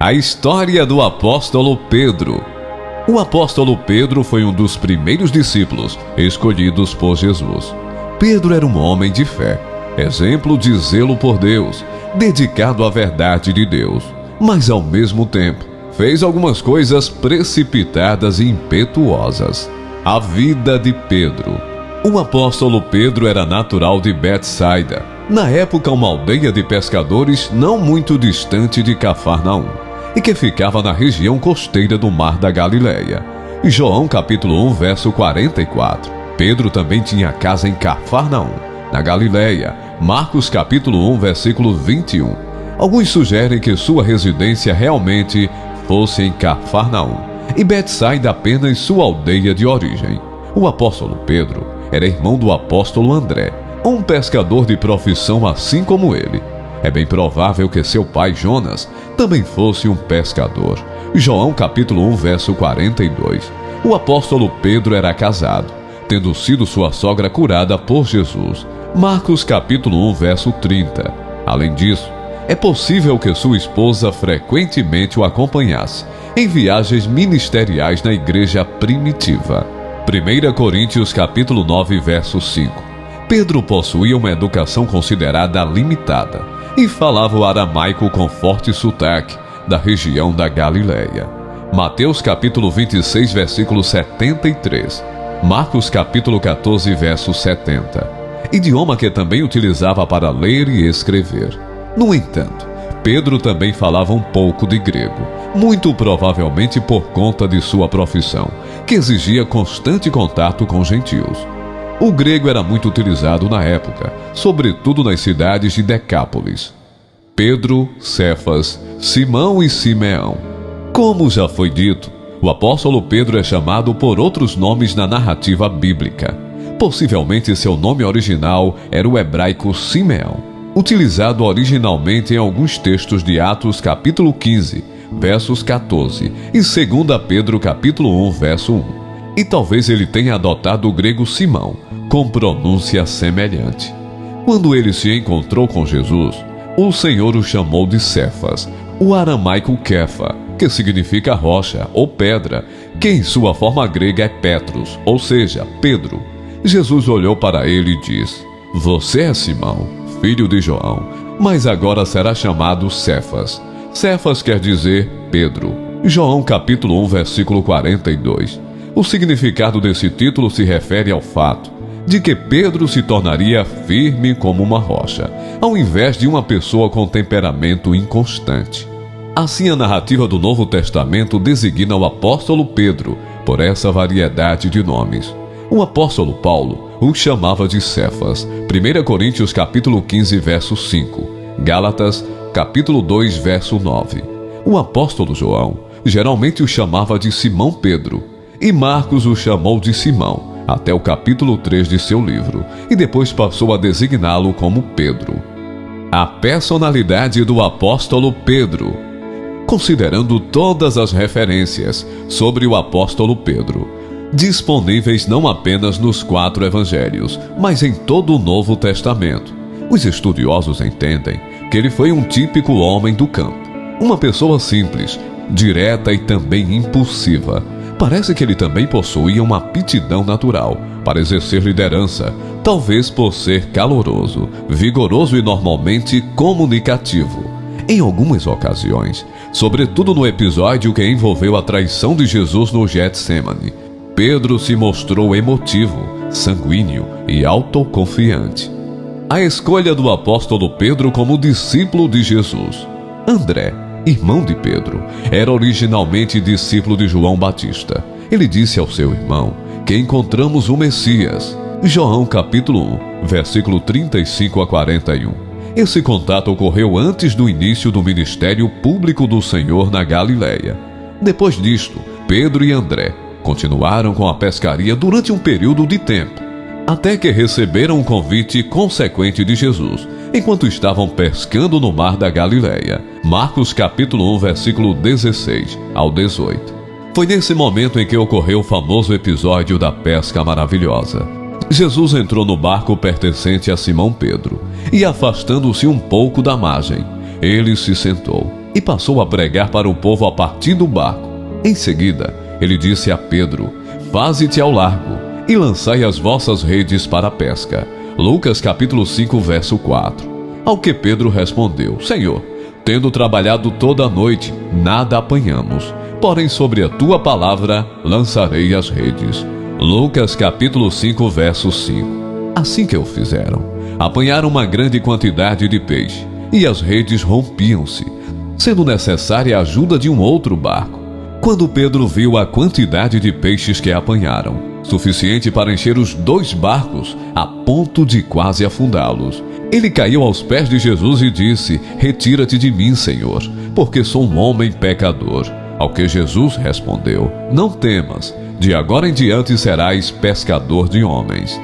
A história do apóstolo Pedro. O apóstolo Pedro foi um dos primeiros discípulos escolhidos por Jesus. Pedro era um homem de fé, exemplo de zelo por Deus, dedicado à verdade de Deus, mas ao mesmo tempo fez algumas coisas precipitadas e impetuosas. A vida de Pedro. O apóstolo Pedro era natural de Betsaida, na época uma aldeia de pescadores não muito distante de Cafarnaum, e que ficava na região costeira do Mar da Galileia. João capítulo 1, verso 44. Pedro também tinha casa em Cafarnaum, na Galileia. Marcos capítulo 1, versículo 21. Alguns sugerem que sua residência realmente fosse em Cafarnaum, e Betsaida apenas sua aldeia de origem. O apóstolo Pedro era irmão do apóstolo André, um pescador de profissão assim como ele. É bem provável que seu pai Jonas também fosse um pescador. João capítulo 1, verso 42. O apóstolo Pedro era casado, tendo sido sua sogra curada por Jesus. Marcos capítulo 1, verso 30. Além disso, é possível que sua esposa frequentemente o acompanhasse em viagens ministeriais na igreja primitiva. 1 Coríntios capítulo 9, verso 5. Pedro possuía uma educação considerada limitada e falava o aramaico com forte sotaque da região da Galileia. Mateus capítulo 26, versículo 73. Marcos capítulo 14, verso 70. Idioma que também utilizava para ler e escrever. No entanto, Pedro também falava um pouco de grego, muito provavelmente por conta de sua profissão, que exigia constante contato com gentios. O grego era muito utilizado na época, sobretudo nas cidades de Decápolis. Pedro, Cefas, Simão e Simeão. Como já foi dito, o apóstolo Pedro é chamado por outros nomes na narrativa bíblica. Possivelmente seu nome original era o hebraico Simeão, utilizado originalmente em alguns textos de Atos capítulo 15, versos 14, e 2 Pedro capítulo 1, verso 1. E talvez ele tenha adotado o grego Simão, com pronúncia semelhante. Quando ele se encontrou com Jesus, o Senhor o chamou de Cefas, o aramaico Kefa, que significa rocha ou pedra, que em sua forma grega é Petros, ou seja, Pedro. Jesus olhou para ele e disse: "Você é Simão, filho de João, mas agora será chamado Cefas." Cefas quer dizer Pedro. João capítulo 1, versículo 42. O significado desse título se refere ao fato de que Pedro se tornaria firme como uma rocha, ao invés de uma pessoa com temperamento inconstante. Assim, a narrativa do Novo Testamento designa o apóstolo Pedro por essa variedade de nomes. O apóstolo Paulo o chamava de Cefas, 1 Coríntios capítulo 15, verso 5, Gálatas capítulo 2, verso 9. O apóstolo João geralmente o chamava de Simão Pedro, e Marcos o chamou de Simão, até o capítulo 3 de seu livro, e depois passou a designá-lo como Pedro. A personalidade do apóstolo Pedro. Considerando todas as referências sobre o apóstolo Pedro, disponíveis não apenas nos 4 evangelhos, mas em todo o Novo Testamento, os estudiosos entendem que ele foi um típico homem do campo, uma pessoa simples, direta e também impulsiva. Parece que ele também possuía uma aptidão natural para exercer liderança, talvez por ser caloroso, vigoroso e normalmente comunicativo. Em algumas ocasiões, sobretudo no episódio que envolveu a traição de Jesus no Getsemane, Pedro se mostrou emotivo, sanguíneo e autoconfiante. A escolha do apóstolo Pedro como discípulo de Jesus. André, irmão de Pedro, era originalmente discípulo de João Batista. Ele disse ao seu irmão que encontramos o Messias. João capítulo 1, versículo 35 a 41. Esse contato ocorreu antes do início do ministério público do Senhor na Galileia. Depois disto, Pedro e André continuaram com a pescaria durante um período de tempo, até que receberam um convite consequente de Jesus, enquanto estavam pescando no Mar da Galileia. Marcos capítulo 1, versículo 16 ao 18. Foi nesse momento em que ocorreu o famoso episódio da pesca maravilhosa. Jesus entrou no barco pertencente a Simão Pedro e, afastando-se um pouco da margem, ele se sentou. e passou a pregar para o povo a partir do barco. Em seguida, ele disse a Pedro: faze-te ao largo e lançai as vossas redes para a pesca. Lucas capítulo 5, verso 4. Ao que Pedro respondeu: Senhor, tendo trabalhado toda a noite, nada apanhamos, porém sobre a tua palavra lançarei as redes. Lucas capítulo 5, verso 5. Assim que o fizeram, apanharam uma grande quantidade de peixe, e as redes rompiam-se, sendo necessária a ajuda de um outro barco. Quando Pedro viu a quantidade de peixes que apanharam, suficiente para encher os 2 barcos, a ponto de quase afundá-los, ele caiu aos pés de Jesus e disse: retira-te de mim, Senhor, porque sou um homem pecador. Ao que Jesus respondeu: não temas, de agora em diante serás pescador de homens.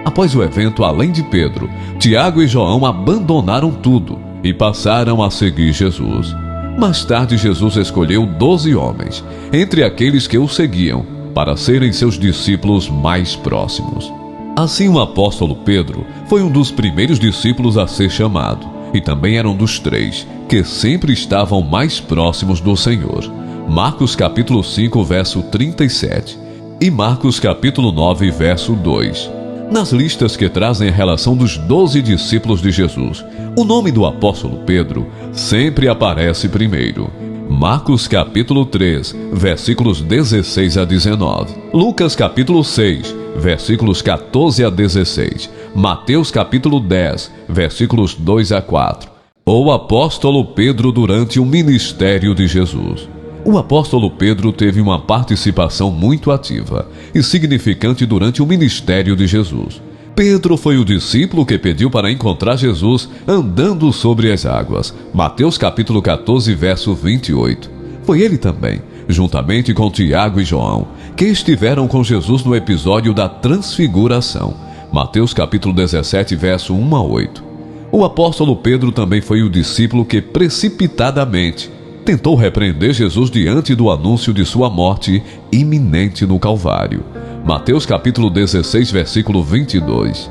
Após o evento, além de Pedro, Tiago e João abandonaram tudo e passaram a seguir Jesus. Mais tarde, Jesus escolheu 12 homens, entre aqueles que o seguiam, para serem seus discípulos mais próximos. Assim, o apóstolo Pedro foi um dos primeiros discípulos a ser chamado, e também era um dos 3 que sempre estavam mais próximos do Senhor. Marcos capítulo 5, verso 37 e Marcos capítulo 9, verso 2. Nas listas que trazem a relação dos 12 discípulos de Jesus, o nome do apóstolo Pedro sempre aparece primeiro. Marcos capítulo 3, versículos 16 a 19. Lucas capítulo 6, versículos 14 a 16. Mateus capítulo 10, versículos 2 a 4. O apóstolo Pedro durante o ministério de Jesus. O apóstolo Pedro teve uma participação muito ativa e significante durante o ministério de Jesus. Pedro foi o discípulo que pediu para encontrar Jesus andando sobre as águas. Mateus capítulo 14, verso 28. Foi ele também, juntamente com Tiago e João, que estiveram com Jesus no episódio da transfiguração. Mateus capítulo 17, verso 1 a 8. O apóstolo Pedro também foi o discípulo que precipitadamente tentou repreender Jesus diante do anúncio de sua morte iminente no Calvário. Mateus capítulo 16, versículo 22.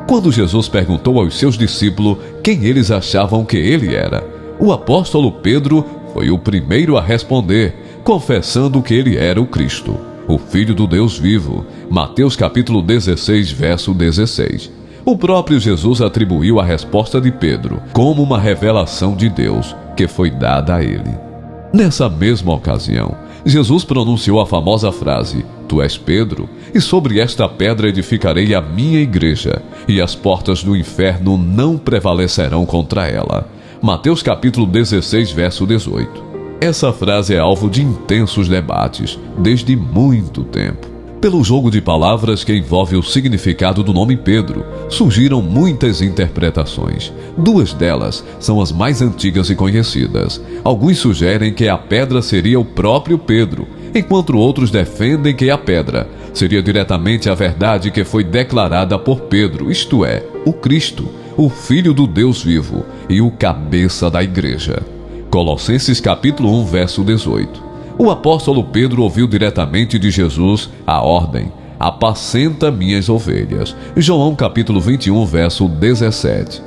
Quando Jesus perguntou aos seus discípulos quem eles achavam que ele era, o apóstolo Pedro foi o primeiro a responder, confessando que ele era o Cristo, o Filho do Deus vivo. Mateus capítulo 16, verso 16. O próprio Jesus atribuiu a resposta de Pedro como uma revelação de Deus que foi dada a ele. Nessa mesma ocasião, Jesus pronunciou a famosa frase: Tu és Pedro, e sobre esta pedra edificarei a minha igreja, e as portas do inferno não prevalecerão contra ela. Mateus capítulo 16, verso 18. Essa frase é alvo de intensos debates desde muito tempo. Pelo jogo de palavras que envolve o significado do nome Pedro, surgiram muitas interpretações. 2 delas são as mais antigas e conhecidas. Alguns sugerem que a pedra seria o próprio Pedro, enquanto outros defendem que a pedra seria diretamente a verdade que foi declarada por Pedro, isto é, o Cristo, o Filho do Deus vivo e o cabeça da igreja. Colossenses capítulo 1, verso 18. O apóstolo Pedro ouviu diretamente de Jesus a ordem: apacenta minhas ovelhas. João capítulo 21, verso 17.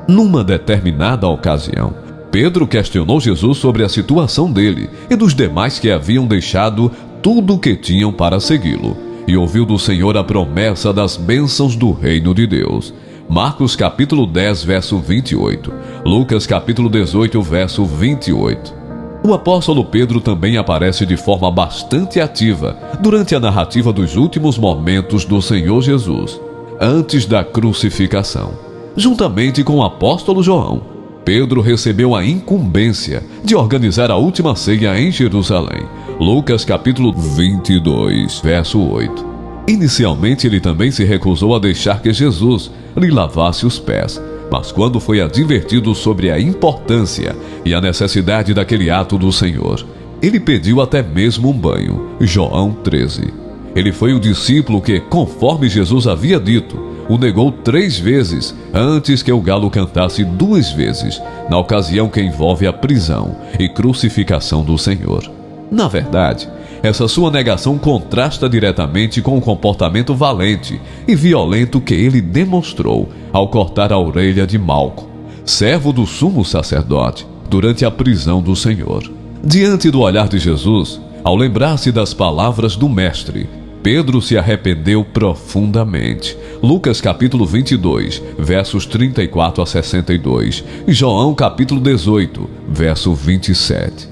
Numa determinada ocasião, Pedro questionou Jesus sobre a situação dele e dos demais que haviam deixado tudo o que tinham para segui-lo, e ouviu do Senhor a promessa das bênçãos do reino de Deus. Marcos capítulo 10, verso 28. Lucas capítulo 18, verso 28. O apóstolo Pedro também aparece de forma bastante ativa durante a narrativa dos últimos momentos do Senhor Jesus, antes da crucificação. Juntamente com o apóstolo João, Pedro recebeu a incumbência de organizar a última ceia em Jerusalém. Lucas capítulo 22, verso 8. Inicialmente ele também se recusou a deixar que Jesus lhe lavasse os pés, mas quando foi advertido sobre a importância e a necessidade daquele ato do Senhor, ele pediu até mesmo um banho. João 13. Ele foi o discípulo que, conforme Jesus havia dito, o negou 3 vezes antes que o galo cantasse 2 vezes, na ocasião que envolve a prisão e crucificação do Senhor. Na verdade, essa sua negação contrasta diretamente com o comportamento valente e violento que ele demonstrou ao cortar a orelha de Malco, servo do sumo sacerdote, durante a prisão do Senhor. Diante do olhar de Jesus, ao lembrar-se das palavras do Mestre, Pedro se arrependeu profundamente. Lucas capítulo 22, versos 34 a 62. João capítulo 18, verso 27.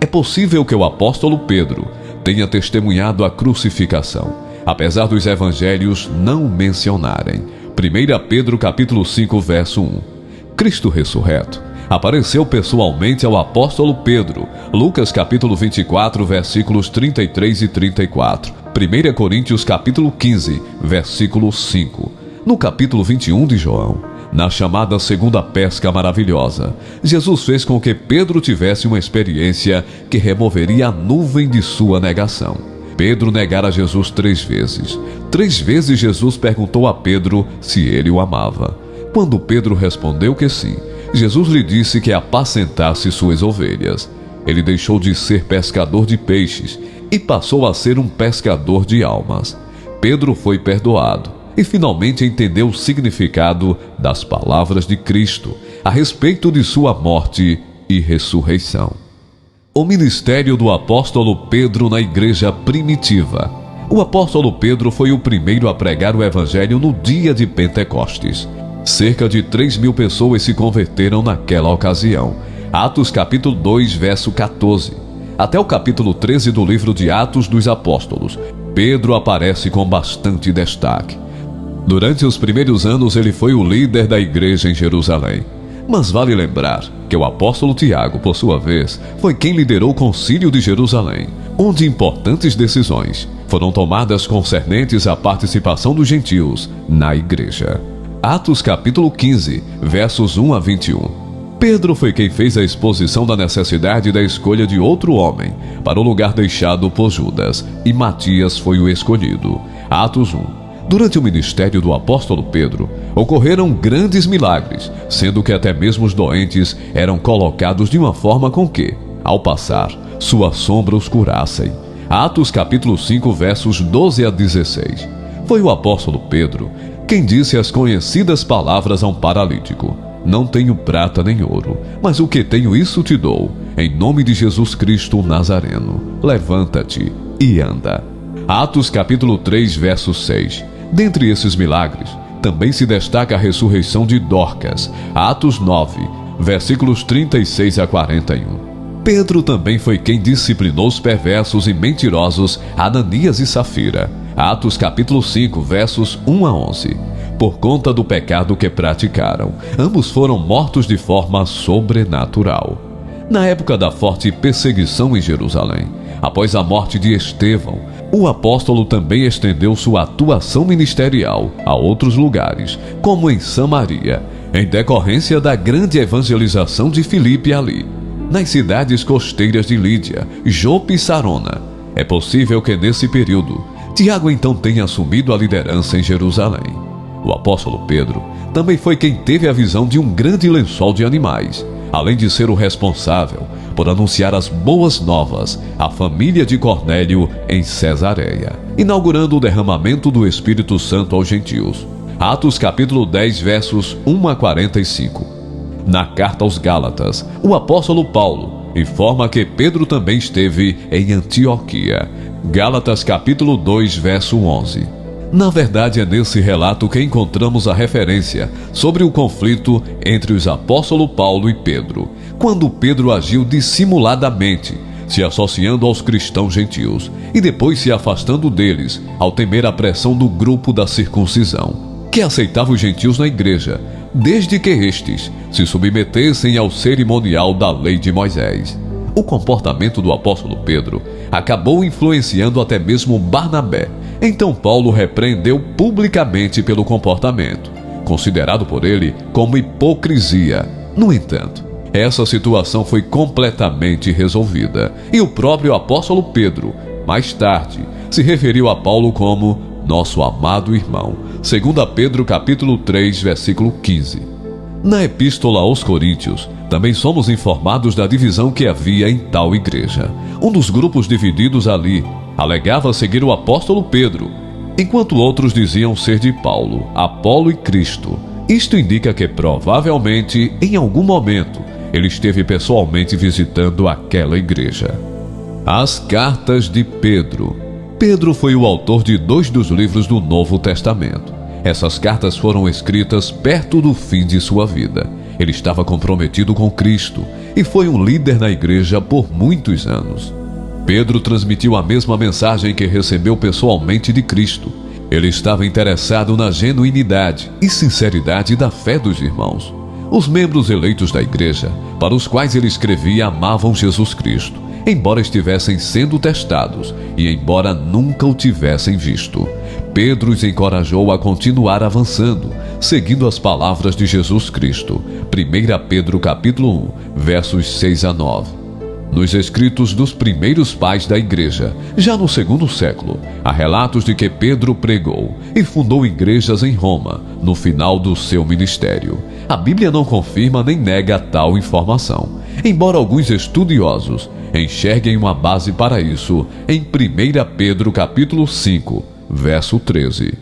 É possível que o apóstolo Pedro tenha testemunhado a crucificação, apesar dos evangelhos não o mencionarem. 1 Pedro capítulo 5, verso 1. Cristo ressurreto apareceu pessoalmente ao apóstolo Pedro. Lucas capítulo 24, versículos 33 e 34. 1 Coríntios capítulo 15, versículo 5. No capítulo 21 de João, na chamada segunda pesca maravilhosa, Jesus fez com que Pedro tivesse uma experiência que removeria a nuvem de sua negação. Pedro negara Jesus 3 vezes. 3 vezes Jesus perguntou a Pedro se ele o amava. Quando Pedro respondeu que sim, Jesus lhe disse que apacentasse suas ovelhas. Ele deixou de ser pescador de peixes e passou a ser um pescador de almas. Pedro foi perdoado e finalmente entendeu o significado das palavras de Cristo a respeito de sua morte e ressurreição. O ministério do apóstolo Pedro na igreja primitiva. O apóstolo Pedro foi o primeiro a pregar o evangelho no dia de Pentecostes. Cerca de 3.000 pessoas se converteram naquela ocasião. Atos capítulo 2, verso 14. Até o capítulo 13 do livro de Atos dos Apóstolos, Pedro aparece com bastante destaque. Durante os primeiros anos ele foi o líder da igreja em Jerusalém. Mas vale lembrar que o apóstolo Tiago, por sua vez, foi quem liderou o concílio de Jerusalém, onde importantes decisões foram tomadas concernentes à participação dos gentios na igreja. Atos capítulo 15, versos 1 a 21. Pedro foi quem fez a exposição da necessidade da escolha de outro homem para o lugar deixado por Judas, e Matias foi o escolhido. Atos 1. Durante o ministério do apóstolo Pedro, ocorreram grandes milagres, sendo que até mesmo os doentes eram colocados de uma forma com que, ao passar, sua sombra os curassem. Atos capítulo 5, versos 12 a 16. Foi o apóstolo Pedro quem disse as conhecidas palavras a um paralítico: não tenho prata nem ouro, mas o que tenho isso te dou. Em nome de Jesus Cristo Nazareno, levanta-te e anda. Atos capítulo 3, verso 6. Dentre esses milagres, também se destaca a ressurreição de Dorcas. Atos 9, versículos 36 a 41. Pedro também foi quem disciplinou os perversos e mentirosos Ananias e Safira. Atos capítulo 5, versos 1 a 11. Por conta do pecado que praticaram, ambos foram mortos de forma sobrenatural. Na época da forte perseguição em Jerusalém, após a morte de Estevão, o apóstolo também estendeu sua atuação ministerial a outros lugares, como em Samaria, em decorrência da grande evangelização de Filipe ali, nas cidades costeiras de Lídia, Jope e Sarona. É possível que nesse período, Tiago então tenha assumido a liderança em Jerusalém. O apóstolo Pedro também foi quem teve a visão de um grande lençol de animais, além de ser o responsável por anunciar as boas novas à família de Cornélio em Cesareia, inaugurando o derramamento do Espírito Santo aos gentios. Atos capítulo 10, versos 1 a 45. Na carta aos Gálatas, o apóstolo Paulo informa que Pedro também esteve em Antioquia. Gálatas capítulo 2, verso 11. Na verdade, é nesse relato que encontramos a referência sobre o conflito entre os apóstolos Paulo e Pedro, quando Pedro agiu dissimuladamente, se associando aos cristãos gentios e depois se afastando deles ao temer a pressão do grupo da circuncisão, que aceitava os gentios na igreja, desde que estes se submetessem ao cerimonial da lei de Moisés. O comportamento do apóstolo Pedro acabou influenciando até mesmo Barnabé. Então Paulo repreendeu publicamente pelo comportamento, considerado por ele como hipocrisia. No entanto, essa situação foi completamente resolvida, e o próprio apóstolo Pedro, mais tarde, se referiu a Paulo como nosso amado irmão. 2 Pedro capítulo 3, versículo 15. Na epístola aos Coríntios, também somos informados da divisão que havia em tal igreja. Um dos grupos divididos ali alegava seguir o apóstolo Pedro, enquanto outros diziam ser de Paulo, Apolo e Cristo. Isto indica que provavelmente, em algum momento, ele esteve pessoalmente visitando aquela igreja. As Cartas de Pedro. Pedro foi o autor de 2 dos livros do Novo Testamento. Essas cartas foram escritas perto do fim de sua vida. Ele estava comprometido com Cristo e foi um líder na igreja por muitos anos. Pedro transmitiu a mesma mensagem que recebeu pessoalmente de Cristo. Ele estava interessado na genuinidade e sinceridade da fé dos irmãos. Os membros eleitos da igreja, para os quais ele escrevia, amavam Jesus Cristo, embora estivessem sendo testados e embora nunca o tivessem visto. Pedro os encorajou a continuar avançando, seguindo as palavras de Jesus Cristo. 1 Pedro capítulo 1, versos 6 a 9. Nos escritos dos primeiros pais da igreja, já no segundo século, há relatos de que Pedro pregou e fundou igrejas em Roma, no final do seu ministério. A Bíblia não confirma nem nega tal informação, embora alguns estudiosos enxerguem uma base para isso em 1 Pedro capítulo 5, verso 13.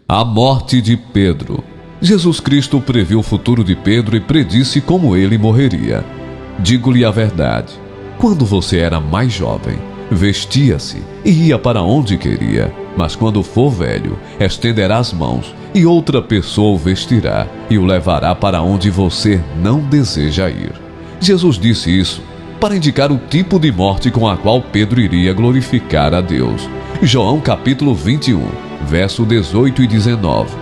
A morte de Pedro. Jesus Cristo previu o futuro de Pedro e predisse como ele morreria. Digo-lhe a verdade. Quando você era mais jovem, vestia-se e ia para onde queria. Mas quando for velho, estenderá as mãos e outra pessoa o vestirá e o levará para onde você não deseja ir. Jesus disse isso para indicar o tipo de morte com a qual Pedro iria glorificar a Deus. João capítulo 21, verso 18 e 19.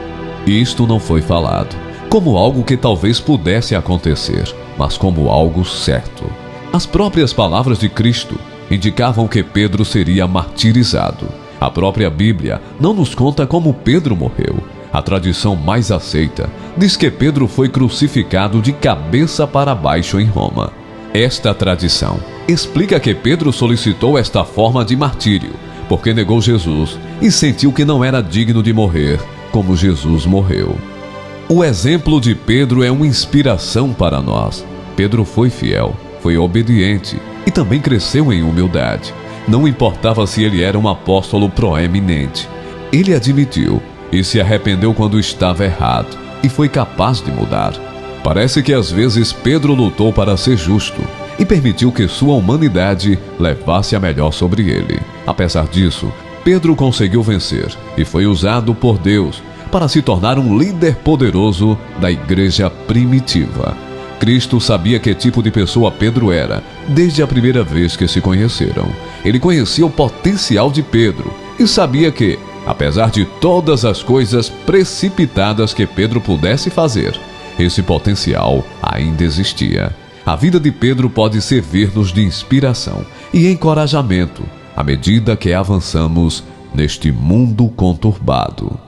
Isto não foi falado como algo que talvez pudesse acontecer, mas como algo certo. As próprias palavras de Cristo indicavam que Pedro seria martirizado. A própria Bíblia não nos conta como Pedro morreu. A tradição mais aceita diz que Pedro foi crucificado de cabeça para baixo em Roma. Esta tradição explica que Pedro solicitou esta forma de martírio porque negou Jesus e sentiu que não era digno de morrer como Jesus morreu. O exemplo de Pedro é uma inspiração para nós. Pedro foi fiel, foi obediente e também cresceu em humildade. Não importava se ele era um apóstolo proeminente. Ele admitiu e se arrependeu quando estava errado e foi capaz de mudar. Parece que às vezes Pedro lutou para ser justo e permitiu que sua humanidade levasse a melhor sobre ele. Apesar disso, Pedro conseguiu vencer e foi usado por Deus para se tornar um líder poderoso da igreja primitiva. Cristo sabia que tipo de pessoa Pedro era desde a primeira vez que se conheceram. Ele conhecia o potencial de Pedro e sabia que, apesar de todas as coisas precipitadas que Pedro pudesse fazer, esse potencial ainda existia. A vida de Pedro pode servir-nos de inspiração e encorajamento à medida que avançamos neste mundo conturbado.